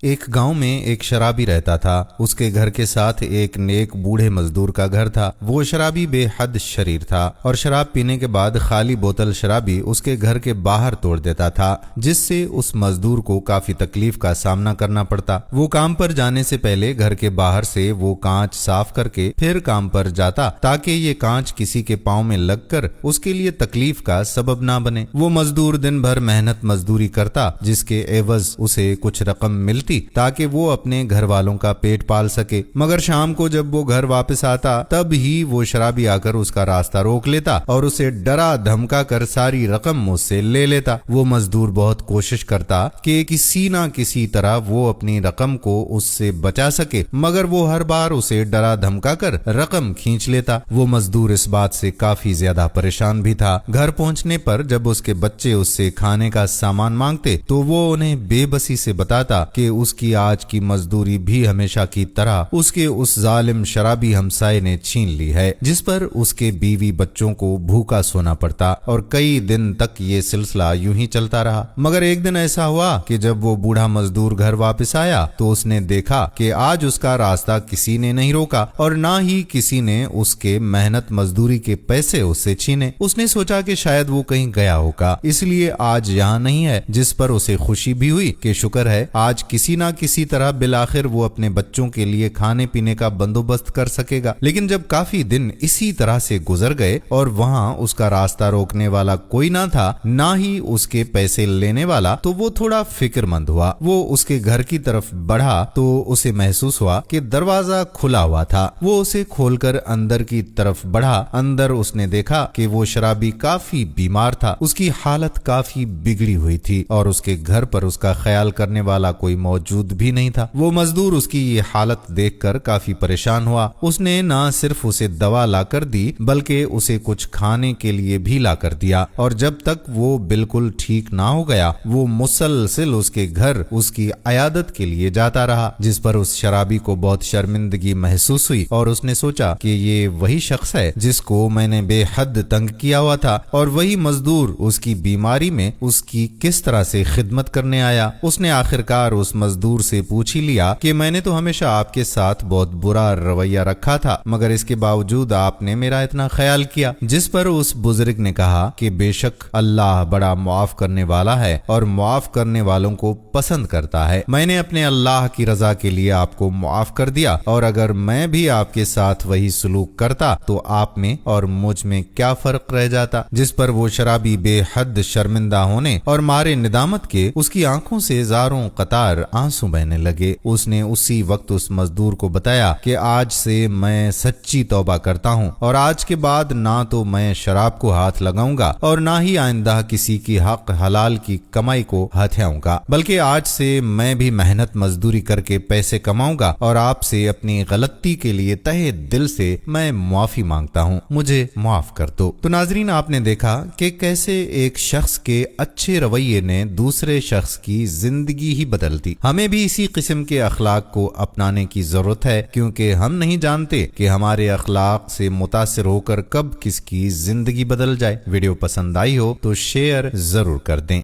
ایک گاؤں میں ایک شرابی رہتا تھا۔ اس کے گھر کے ساتھ ایک نیک بوڑھے مزدور کا گھر تھا۔ وہ شرابی بے حد شریر تھا اور شراب پینے کے بعد خالی بوتل شرابی اس کے گھر کے باہر توڑ دیتا تھا، جس سے اس مزدور کو کافی تکلیف کا سامنا کرنا پڑتا۔ وہ کام پر جانے سے پہلے گھر کے باہر سے وہ کانچ صاف کر کے پھر کام پر جاتا تاکہ یہ کانچ کسی کے پاؤں میں لگ کر اس کے لیے تکلیف کا سبب نہ بنے۔ وہ مزدور دن بھر محنت مزدوری کرتا، جس کے عوض اسے کچھ رقم ملتی تاکہ وہ اپنے گھر والوں کا پیٹ پال سکے، مگر شام کو جب وہ گھر واپس آتا تب ہی وہ شرابی آ کر اس کا راستہ روک لیتا اور اسے ڈرا دھمکا کر ساری رقم اس سے لے لیتا۔ وہ مزدور بہت کوشش کرتا کہ کسی نہ کسی طرح وہ اپنی رقم کو اس سے بچا سکے، مگر وہ ہر بار اسے ڈرا دھمکا کر رقم کھینچ لیتا۔ وہ مزدور اس بات سے کافی زیادہ پریشان بھی تھا۔ گھر پہنچنے پر جب اس کے بچے اس سے کھانے کا سامان مانگتے تو وہ انہیں بے بسی سے بتاتا کہ اس کی آج کی مزدوری بھی ہمیشہ کی طرح اس کے اس ظالم شرابی ہمسائے نے چھین لی ہے، جس پر اس کے بیوی بچوں کو بھوکا سونا پڑتا، اور کئی دن تک یہ سلسلہ یوں ہی چلتا رہا۔ مگر ایک دن ایسا ہوا کہ جب وہ بوڑھا مزدور گھر واپس آیا تو اس نے دیکھا کہ آج اس کا راستہ کسی نے نہیں روکا اور نہ ہی کسی نے اس کے محنت مزدوری کے پیسے اس سے چھینے۔ اس نے سوچا کہ شاید وہ کہیں گیا ہوگا، اس لیے آج یہاں نہیں ہے، جس پر اسے خوشی بھی ہوئی کہ شکر ہے آج کسی نہ کسی طرح بالآخر وہ اپنے بچوں کے لیے کھانے پینے کا بندوبست کر سکے گا۔ لیکن جب کافی دن اسی طرح سے گزر گئے اور وہاں اس کا راستہ روکنے والا کوئی نہ تھا، نہ ہی اس کے پیسے لینے والا، تو وہ تھوڑا فکر مند ہوا۔ وہ اس کے گھر کی طرف بڑھا تو اسے محسوس ہوا کہ دروازہ کھلا ہوا تھا۔ وہ اسے کھول کر اندر کی طرف بڑھا۔ اندر اس نے دیکھا کہ وہ شرابی کافی بیمار تھا، اس کی حالت کافی بگڑی ہوئی تھی اور اس کے گھر پر اس کا خیال کرنے والا کوئی موجود بھی نہیں تھا۔ وہ مزدور اس کی یہ حالت دیکھ کر کافی پریشان ہوا۔ اس نے نہ صرف اسے دوا لا کر دی بلکہ اسے کچھ کھانے کے لیے بھی لا کر دیا، اور جب تک وہ بالکل ٹھیک نہ ہو گیا وہ مسلسل اس کے گھر اس کی عیادت کے لیے جاتا رہا، جس پر اس شرابی کو بہت شرمندگی محسوس ہوئی اور اس نے سوچا کہ یہ وہی شخص ہے جس کو میں نے بے حد تنگ کیا ہوا تھا، اور وہی مزدور اس کی بیماری میں اس کی کس طرح سے خدمت کرنے آیا۔ اس نے آخرکار اس مزدور سے پوچھ ہی لیا کہ میں نے تو ہمیشہ آپ کے ساتھ بہت برا رویہ رکھا تھا، مگر اس کے باوجود آپ نے میرا اتنا خیال کیا، جس پر اس بزرگ نے کہا کہ بے شک اللہ بڑا معاف کرنے والا ہے اور معاف کرنے والوں کو پسند کرتا ہے۔ میں نے اپنے اللہ کی رضا کے لیے آپ کو معاف کر دیا، اور اگر میں بھی آپ کے ساتھ وہی سلوک کرتا تو آپ میں اور مجھ میں کیا فرق رہ جاتا؟ جس پر وہ شرابی بے حد شرمندہ ہونے اور مارے ندامت کے اس کی آنکھوں سے زاروں قطار آنسو بہنے لگے۔ اس نے اسی وقت اس مزدور کو بتایا کہ آج سے میں سچی توبہ کرتا ہوں، اور آج کے بعد نہ تو میں شراب کو ہاتھ لگاؤں گا اور نہ ہی آئندہ کسی کی حق حلال کی کمائی کو ہتھیاؤں گا، بلکہ آج سے میں بھی محنت مزدوری کر کے پیسے کماؤں گا، اور آپ سے اپنی غلطی کے لیے تہہ دل سے میں معافی مانگتا ہوں، مجھے معاف کر دو۔ تو ناظرین، آپ نے دیکھا کہ کیسے ایک شخص کے اچھے رویے نے دوسرے شخص کی زندگی ہی بدل دی۔ ہمیں بھی اسی قسم کے اخلاق کو اپنانے کی ضرورت ہے، کیونکہ ہم نہیں جانتے کہ ہمارے اخلاق سے متاثر ہو کر کب کس کی زندگی بدل جائے۔ ویڈیو پسند آئی ہو تو شیئر ضرور کر دیں۔